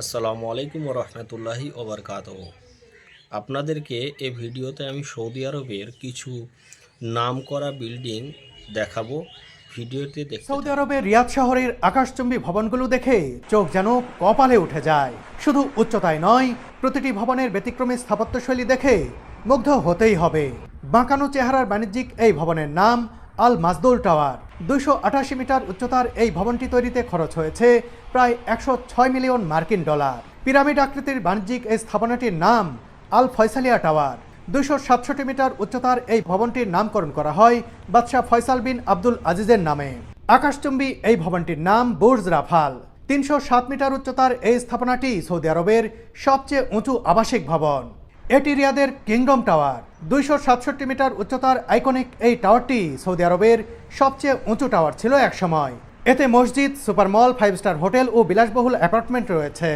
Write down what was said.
আসসালামু আলাইকুম রহমতুল্লাহি ওবরকাতহ। আপনাদেরকে এই ভিডিওতে আমি সৌদি আরবের কিছু নামকরা বিল্ডিং দেখাবো। ভিডিওতে দেখতে সৌদি থাকুন। আরবের রিয়াদ শহরের আকাশচুম্বী ভবনগুলো দেখে চোখ যেন কপালে উঠে যায়। শুধু উচ্চতায় নয়, প্রতিটি ভবনের ব্যতিক্রমী স্থাপত্যশৈলী দেখে মুগ্ধ হতেই হবে। বাঁকানো চেহারার বাণিজ্যিক এই ভবনের নাম আল মাজদুল টাওয়ার। 288 মিটার উচ্চতার এই ভবনটি তৈরিতে খরচ হয়েছে প্রায় 106 মিলিয়ন মার্কিন ডলার। পিরামিড আকৃতির বাণিজ্যিক এই স্থাপনাটির নাম আল ফয়সালিয়া টাওয়ার। 267 মিটার উচ্চতার এই ভবনটির নামকরণ করা হয় বাদশাহ ফয়সাল বিন আব্দুল আজিজের নামে। আকাশচুম্বী এই ভবনটির নাম বুর্জ রাফাল। 307 মিটার উচ্চতার এই স্থাপনাটি সৌদি আরবের সবচেয়ে উঁচু আবাসিক ভবন। এটি রিয়াদের কিংডম টাওয়ার। 267 মিটার উচ্চতার আইকনিক এই টাওয়ারটি সৌদি আরবের সবচেয়ে উঁচু টাওয়ার ছিল একসময়। এতে মসজিদ, সুপার মল, 5 স্টার হোটেল ও বিলাসবহুল অ্যাপার্টমেন্ট রয়েছে।